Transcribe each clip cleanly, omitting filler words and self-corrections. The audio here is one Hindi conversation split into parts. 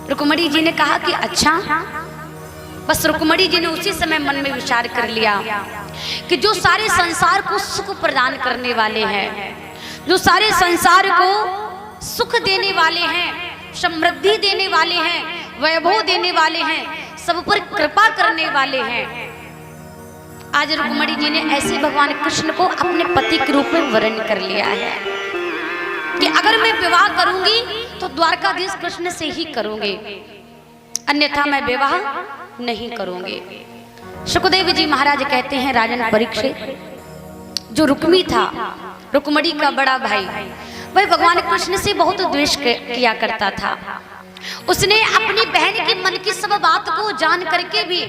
रुक्मणी जी ने कहा कि अच्छा। बस रुक्मणी जी ने उसी समय मन में विचार कर लिया कि जो सारे संसार को सुख प्रदान करने वाले हैं, जो सारे संसार को सुख देने वाले हैं, समृद्धि देने वाले हैं, वैभव देने वाले हैं, सब पर कृपा करने वाले हैं, आज रुक्मणी जी ने ऐसे भगवान कृष्ण को अपने पति के रूप में वर्ण कर लिया है कि अगर मैं विवाह करूंगी तो द्वारकाधीश कृष्ण से ही करूंगी, अन्यथा मैं विवाह नहीं करूंगी। सुखदेव जी महाराज कहते हैं, राजन परीक्षित, जो रुक्मी था, रुक्मणी का बड़ा भाई, वह भगवान कृष्ण से बहुत द्वेष किया करता था। उसने अपनी बहन के मन की सब बात को जान करके भी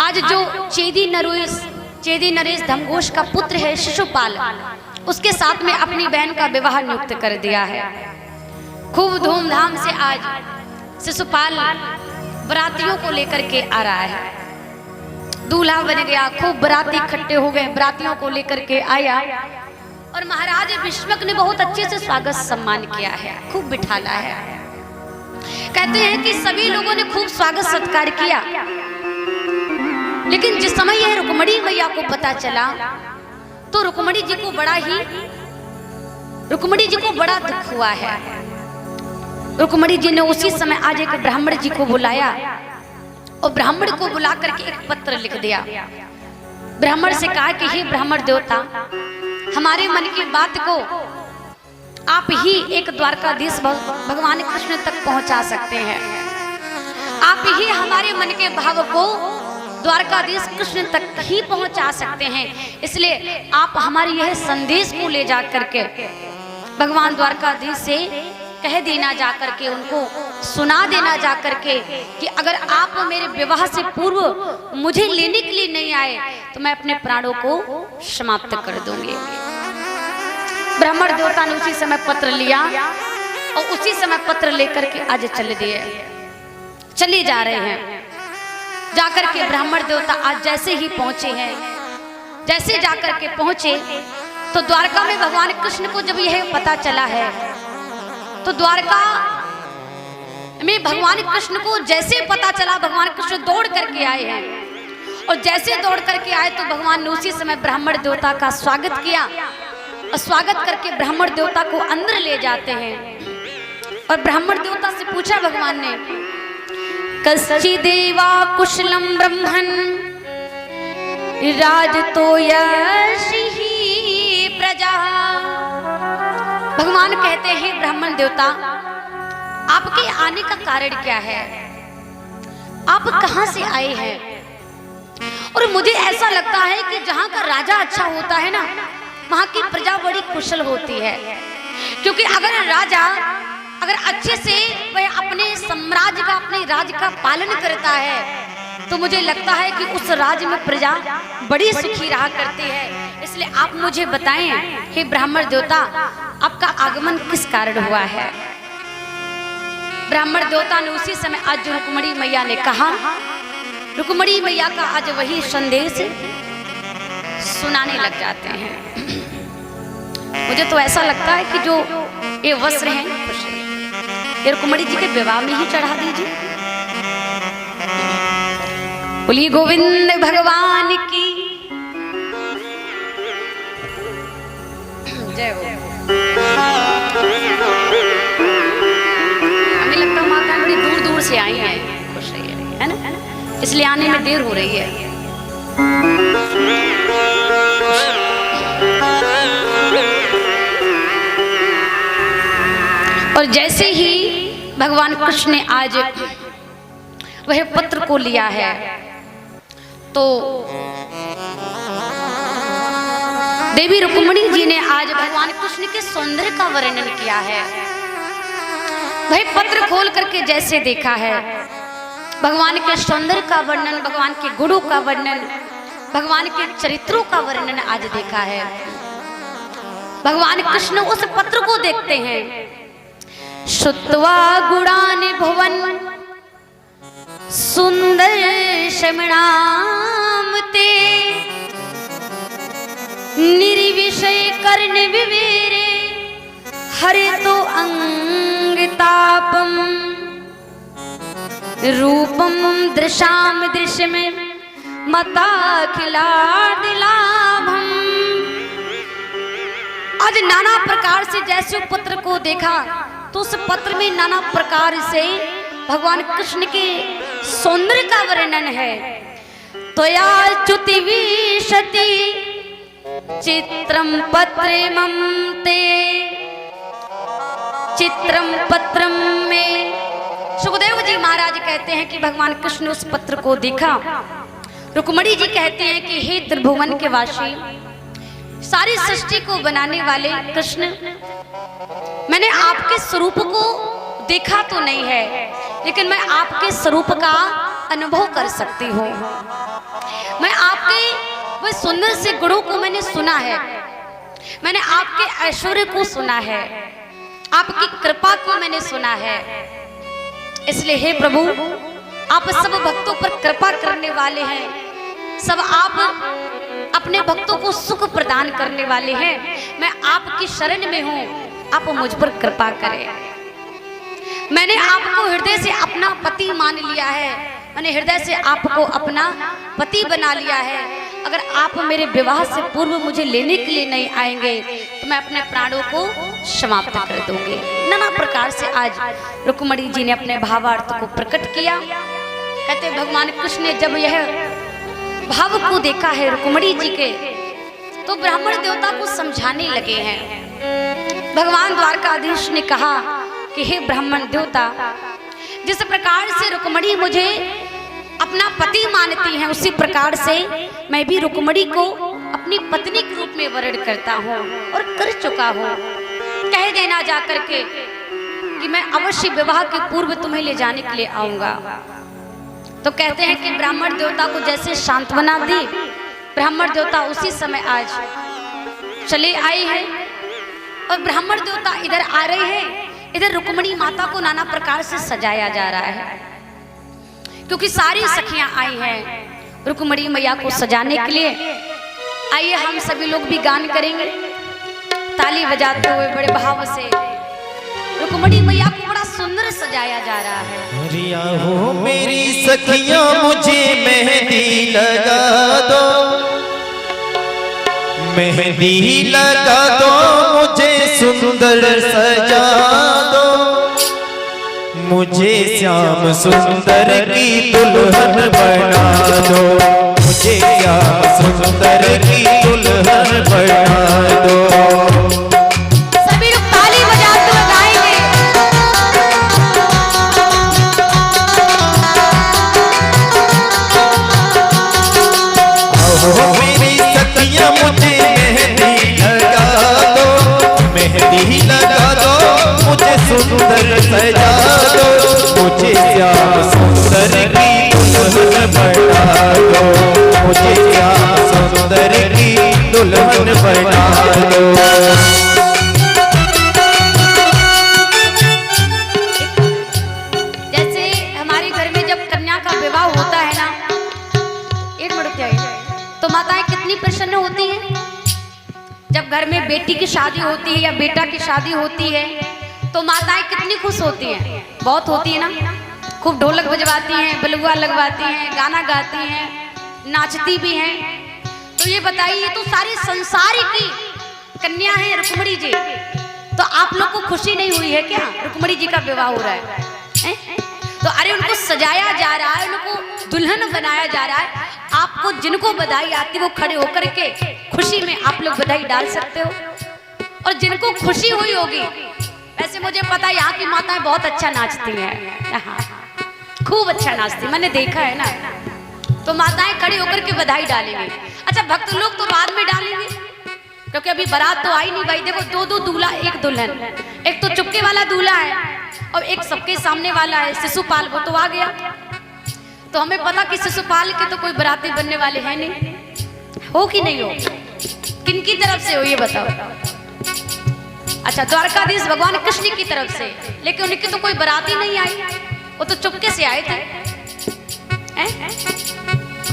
आज जो चेदी नरेश धमघोष का पुत्र है शिशुपाल, उसके साथ में अपनी बहन का विवाह नियुक्त कर दिया है। खूब धूमधाम से आज शिशुपाल बरातियों को लेकर के आ रहा है, दूल्हा बन गया, खूब बराती इकट्ठे हो गए, बरातियों को लेकर के आया और महाराज भीष्मक ने बहुत अच्छे से स्वागत सम्मान किया है, खूब बिठाला है। कहते हैं कि सभी लोगों ने खूब स्वागत सत्कार किया, लेकिन जिस समय यह रुक्मणी मैया को पता चला तो रुक्मणी जी को बड़ा दुख हुआ है। रुक्मणी जी ने उसी समय आज एक ब्राह्मण जी को बुलाया और ब्राह्मण को बुला करके एक पत्र लिख दिया। ब्राह्मण से कहा कि हे ब्राह्मण देवता, हमारे मन की बात को आप ही एक द्वारकाधीश भगवान कृष्ण तक पहुंचा सकते हैं, आप ही हमारे मन के भाव को द्वारकाधीश कृष्ण तक ही पहुंचा सकते हैं, इसलिए आप हमारे यह संदेश को ले जा करके भगवान द्वारकाधीश से कह देना, जा करके उनको सुना देना जा करके कि अगर आप मेरे विवाह से पूर्व मुझे लेने के लिए नहीं आए तो मैं अपने प्राणों को समाप्त कर दूंगी। ब्राह्मण देवता ने उसी समय पत्र लिया और उसी समय पत्र लेकर के आज चले जा रहे हैं। जाकर के ब्राह्मण देवता आज जैसे ही पहुंचे हैं, जैसे जाकर के पहुंचे तो द्वारका में भगवान कृष्ण को जब यह पता चला है तो द्वारका में भगवान कृष्ण को जैसे पता चला, भगवान कृष्ण दौड़ करके आए हैं और जैसे दौड़ करके आए तो भगवान ने उसी समय ब्राह्मण देवता का स्वागत किया और स्वागत करके ब्राह्मण देवता को अंदर ले जाते हैं और ब्राह्मण देवता से पूछा भगवान ने, कश्चिदेवा कुशलम ब्रह्मन् राजतो यशिहि प्रजा। भगवान कहते हैं, ब्राह्मण देवता, आपके आने का कारण क्या है, आप कहां से आए हैं? और मुझे ऐसा लगता है कि जहां का राजा अच्छा होता है ना, वहां की प्रजा बड़ी कुशल होती है, क्योंकि अगर राजा अच्छे से वह अपने साम्राज्य का, अपने राज्य का पालन करता है तो मुझे लगता है कि उस राज्य में प्रजा बड़ी सुखी रहा करती है। इसलिए आप मुझे बताएं, हे ब्राह्मण देवता, आपका आगमन किस कारण हुआ है? ब्राह्मण देवता ने उसी समय आज जो रुक्मणी मैया ने कहा, रुक्मणी मैया का आज वही संदेश सुनाने लग जाते हैं। मुझे तो ऐसा लगता है कि जो ये वस्त्र हैं ये रुक्मणी जी के विवाह में ही चढ़ा दीजिए। बोलिए गोविंद भगवान की जय हो। हमें लगता है माता बड़ी दूर दूर से आई हैं, खुश रहिए, है ना, इसलिए आने में देर हो रही है। और जैसे ही भगवान कृष्ण ने आज वह पत्र को लिया है तो देवी रुक्मणी जी ने आज भगवान कृष्ण के सौंदर्य का वर्णन किया है। वह पत्र खोल करके जैसे देखा है, भगवान के सौंदर्य का वर्णन, भगवान के गुणों का वर्णन, भगवान के चरित्रों का वर्णन आज देखा है। भगवान कृष्ण उस पत्र को देखते हैं, श्रुत्वा गुणानि भुवन सुंदर शमणाम ते निर्विषय कर्ण विवेरे हरे तो अंग तापम। रूपम दृशाम दृश्य में मता खिला दिलाभम। आज नाना प्रकार से जैसे पत्र को देखा तो उस पत्र में नाना प्रकार से भगवान कृष्ण के सौंदर्य का वर्णन है। तो या च्युति विशति चित्रम पत्रमं ते, चित्रम पत्रम में। सुखदेव जी महाराज कहते हैं कि भगवान कृष्ण उस पत्र को देखा। रुक्मणी जी कहते हैं कि हे त्रिभुवन के वासी, सारी सृष्टि को बनाने वाले कृष्ण, मैंने आपके स्वरूप को देखा तो नहीं है, लेकिन मैं आपके स्वरूप का अनुभव कर सकती हूँ। मैं आपके वह सुंदर से गुणों को मैंने सुना है, मैंने आपके ऐश्वर्य को सुना है, आपकी कृपा को मैंने सुना है। इसलिए हे प्रभु, आप सब भक्तों पर कृपा करने वाले हैं, सब आप अपने भक्तों को सुख प्रदान करने वाले हैं। मैं आपकी शरण में हूँ, आप मुझ पर कृपा करें। मैंने आपको हृदय से अपना पति मान लिया है, मैंने हृदय से आपको अपना पति बना लिया है। अगर आप मेरे विवाह से पूर्व मुझे लेने के लिए नहीं आएंगे तो मैं अपने प्राणों को समाप्त कर दूंगी। नाना प्रकार से आज रुक्मणी जी ने अपने भावार्थ को प्रकट किया। कहते भगवान कृष्ण ने जब यह भाव को देखा है रुक्मणी जी के, तो ब्राह्मण देवता को समझाने लगे हैं। भगवान द्वारकाधीश ने कहा कि हे ब्राह्मण देवता, जिस प्रकार से रुक्मणी मुझे अपना पति मानती हैं, उसी प्रकार से मैं भी रुक्मणी को अपनी पत्नी के रूप में वर्ण करता हूँ और कर चुका हूँ। कह देना जा करके कि मैं अवश्य विवाह के पूर्व तुम्हें ले जाने के लिए आऊंगा। तो कहते हैं कि ब्राह्मण देवता को जैसे सांत्वना दी, ब्राह्मण देवता उसी समय आज चले आए हैं और ब्राह्मण देवता इधर आ रहे हैं। इधर रुक्मणी माता को नाना प्रकार से सजाया जा रहा है, क्योंकि सारी सखियां आई हैं रुक्मणी मैया को सजाने के लिए। आइए हम सभी लोग भी गान करेंगे, ताली बजाते हुए बड़े भाव से। रुक्मणी मैया को बड़ा सुंदर सजाया जा रहा है। रिया हो मेरी सखियां, मुझे मेहंदी लगा दो, मेहंदी लगा दो, मुझे सुंदर सजा दो, मुझे श्याम सुंदर की दुल्हन बना दो, मुझे श्याम सुंदर की दुल्हन बना दो। सभी लोग ताली बजाते हुए गाएंगे। आओ मेरी सखियां, मुझे मेहंदी लगा दो, मेहंदी लगा दो, मुझे सुंदर सजा दो, मुझे श्याम सुंदर की दुल्हन बना दो, मुझे श्याम सुंदर की दुल्हन बना दो। जैसे हमारे घर में जब कन्या का विवाह होता है ना, एक मिनट क्या है, तो माताएं कितनी प्रसन्न होती हैं। जब घर में बेटी की शादी होती है या बेटा की शादी होती है तो माताएं कितनी खुश होती हैं, बहुत होती है ना। खूब ढोलक बजवाती हैं, बलुआ लगवाती हैं, गाना गाती हैं, नाचती भी हैं। तो ये बताइए, तो सारे संसार की कन्या है रुक्मणी जी, तो आप लोग को खुशी नहीं हुई है क्या? रुक्मणी जी का विवाह हो रहा है, तो अरे उनको सजाया जा रहा है, उनको दुल्हन बनाया जा रहा है। आपको जिनको बधाई आती है वो खड़े होकर के खुशी में आप लोग बधाई डाल सकते हो। और जिनको खुशी हुई होगी, वैसे मुझे पता है यहाँ की माताएं बहुत अच्छा नाचती हैं, खूब अच्छा नाचती, मैंने देखा है ना। तो माताएं खड़ी होकर के बधाई डालेंगे। अच्छा, भक्त लोग तो बाद में डालेंगे, क्योंकि अभी बारात तो आई नहीं भाई। देखो, दो दो दूल्हा एक दुल्हन, एक तो चुपके वाला दूल्हा है और एक सबके सामने वाला है शिशुपाल, वो तो आ गया। तो हमें पता कि शिशुपाल के तो कोई बराती बनने वाले हैं नहीं, हो कि नहीं हो? किनकी तरफ से हो ये बताओ? अच्छा, द्वारकाधीश भगवान कृष्ण की तरफ से, लेकिन उनकी तो कोई बराती नहीं आई, वो तो चुपके से आए थे।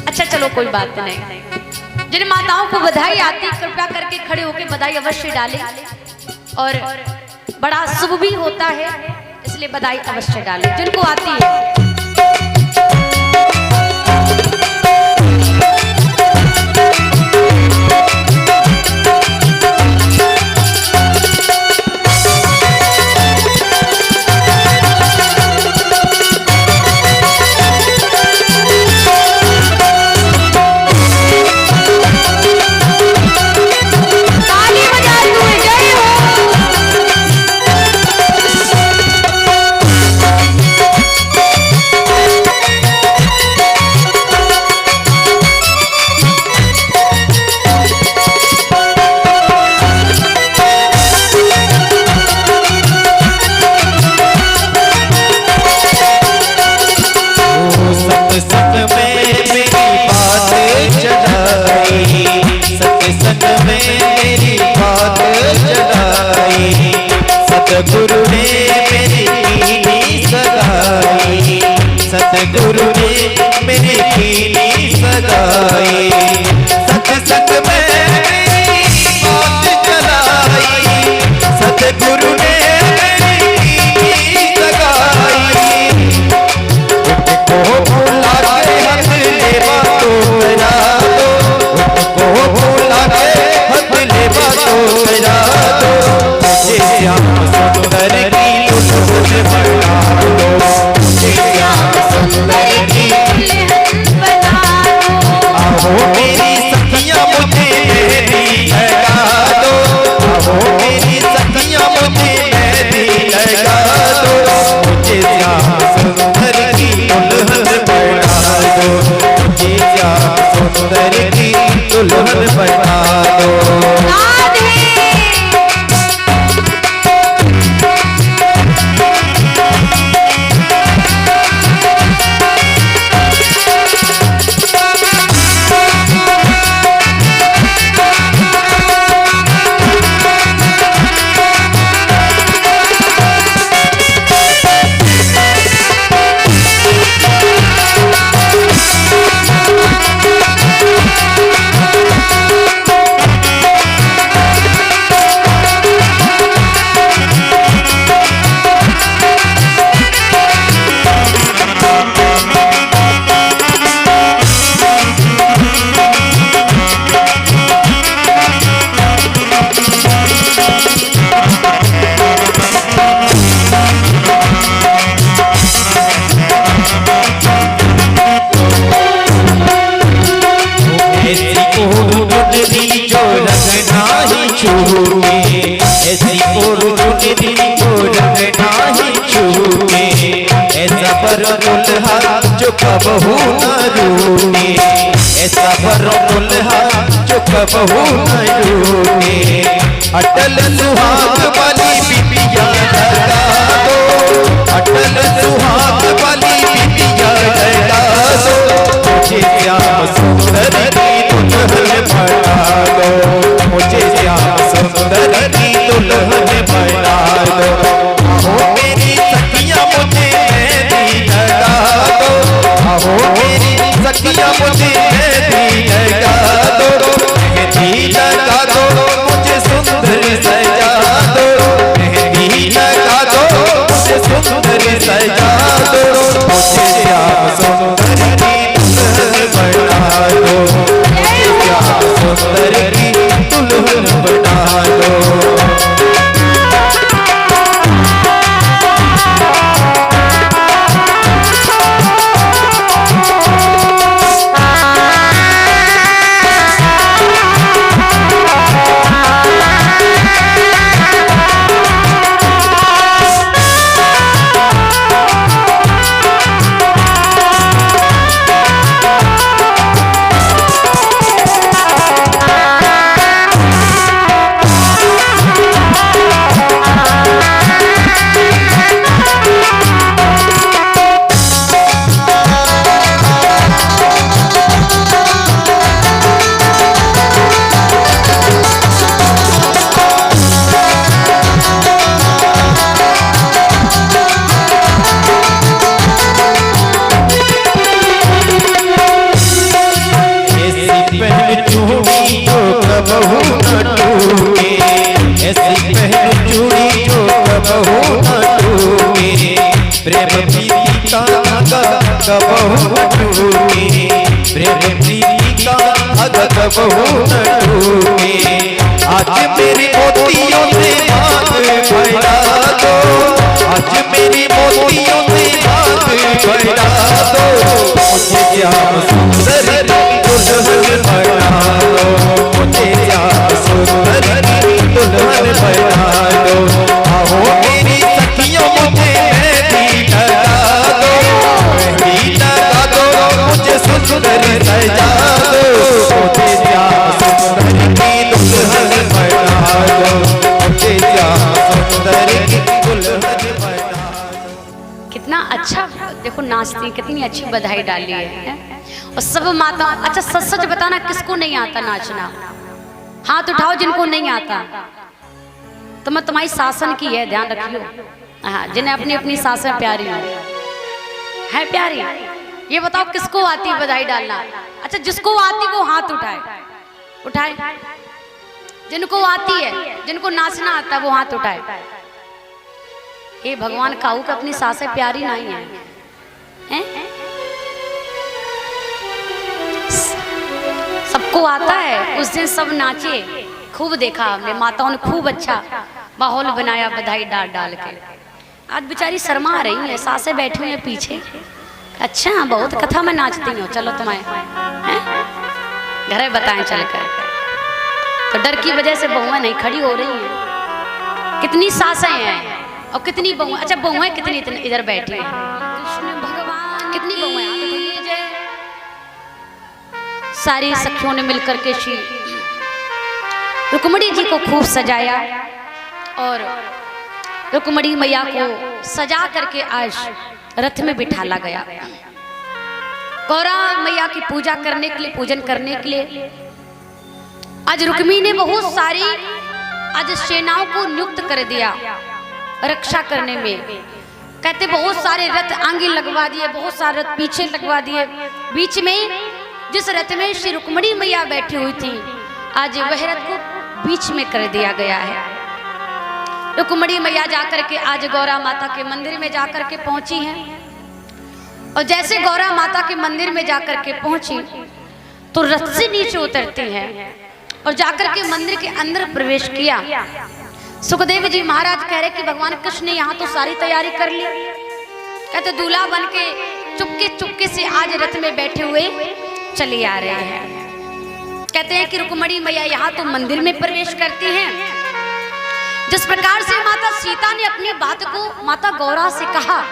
अच्छा चलो, कोई बात नहीं। जिन माताओं को बधाई आती, कृपया करके खड़े होकर बधाई अवश्य डालें, और बड़ा शुभ भी होता है, इसलिए बधाई अवश्य डालें जिनको आती है। सतगुरु ने मेरी कीनी सगाई, सत्संग में मेरी बात चलाई, सतगुरु ने मेरी कीनी सगाई। उनको बुला के हथ लेवा तो करा दो, उनको बुला के हथ लेवा तो करा दो, मुझे श्याम सुंदर की दुल्हन बना दो, मुझे श्याम सुंदर की दुल्हन बना दो। आओ मेरी सखियां मुझे मेहंदी लगा दो, आओ मेरी सखियां मुझे मेहंदी लगा दो, मुझे श्याम सुंदर की दुल्हन बना दो, मुझे श्याम सुंदर की दुल्हन बना दो। जो कबहू न रूठे, ऐसा भरो दुल्हा जो कबहू न रूठे, अटल सुहाग वाली बिटिया लगा दो, अटल सुहाग वाली बिटिया लगा दो, मुझे श्याम सुंदर की दुल्हन बना दो, मुझे श्याम सुंदर की दुल्हन बना दो। आओ मेरी सखियां मुझे मेहंदी लगा दो, आओ मेरी सखियां मुझे मेहंदी लगा दो, मेहंदी लगा दो मुझे सुंदर सजा दो, मेहंदी लगा दो मुझे सुंदर सजा दो, मुझे श्याम सुंदर की दुल्हन बना दो, मुझे श्याम सुंदर की दुल्हन बना दो। कबहू न टूटे, प्रेम प्रीति का धागा कबहू न टूटे, आज मेरी मोतियों से बात बढ़ा दो, आज मेरी मोतियों से बात बढ़ा दो, मुझे श्याम सुंदर दुल्हन बना दो, मुझे श्याम सुंदर दुल्हन बना दो। आओ मेरी सखियों मुझे मेहंदी लगा दो, मेहंदी लगा दो मुझे सुंदर सजा दो, मुझे श्याम सुंदर की दुल्हन बना दो, मुझे श्याम सुंदर की दुल्हन बना दो। कितना अच्छा देखो नाचती, कितनी अच्छी बधाई डाली है। और सब माता, अच्छा सच सच बताना किसको नहीं आता नाचना, हाथ उठाओ जिनको नहीं आता। तो मैं तुम्हारी शासन की है, ध्यान रखियो। हाँ, जिन्हें अपनी अपनी सासें प्यारी हो। है प्यारी। ये बताओ किसको आती है बधाई डालना? अच्छा, जिसको आती वो हाथ उठाए, उठाए। जिनको आती है, जिनको नाचना आता है वो हाथ उठाए। हे भगवान, काऊ का अपनी सासे प्यारी नहीं है, हैं? सबको आता है। उस दिन सब नाचे, खूब देखा हमने, माताओं ने खूब अच्छा माहौल बनाया बधाई डाल डाल के। आज बेचारी शर्मा रही है, सासे बैठी हुई है पीछे। अच्छा, बहुत कथा में नाचती हूँ, चलो तुम्हें घर बताएं चलकर। तो डर की वजह से बहुएं नहीं खड़ी हो रही हैं। कितनी सासें हैं और कितनी बहुएं। अच्छा, बहुएं कितनी इधर बैठी हैं? कृष्ण भगवान, कितनी बहुएं? सारी सखियों ने मिलकर के श्री रुक्मणी जी को खूब सजाया और रुक्मणी मैया को सजा करके आज रथ में बिठाला गया। गौरा मैया की पूजा करने के लिए, पूजन करने के लिए आज रुक्मी ने बहुत सारी आज सेनाओं को नियुक्त कर दिया रक्षा करने में। कहते बहुत सारे रथ आगे लगवा दिए, बहुत सारे रथ पीछे लगवा दिए। बीच में जिस रथ में श्री रुक्मणी मैया बैठी हुई थी, आज वह रथ को बीच में कर दिया गया है। रुक्मणी मैया जाकर के आज गौरा माता के मंदिर में जाकर के पहुंची हैं। और जैसे गौरा माता के मंदिर में जाकर के पहुंची तो रथ से नीचे उतरती हैं और जाकर के मंदिर के अंदर प्रवेश किया। सुखदेव जी महाराज कह रहे कि भगवान कृष्ण ने यहाँ तो सारी तैयारी कर ली। कहते दूल्हा बन के चुपके चुपके से आज रथ में बैठे हुए चले आ रहे हैं। कहते हैं कि रुक्मणी मैया यहाँ तो मंदिर में प्रवेश करती हैं। जिस प्रकार से माता सीता ने अपनी बात को माता गौरा से कहा,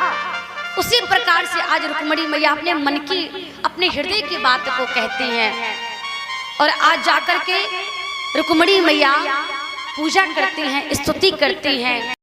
उसी प्रकार से आज रुक्मणी मैया अपने मन की, अपने हृदय की बात को कहती हैं। और आज जाकर के रुक्मणी मैया पूजा करती हैं, स्तुति करती हैं।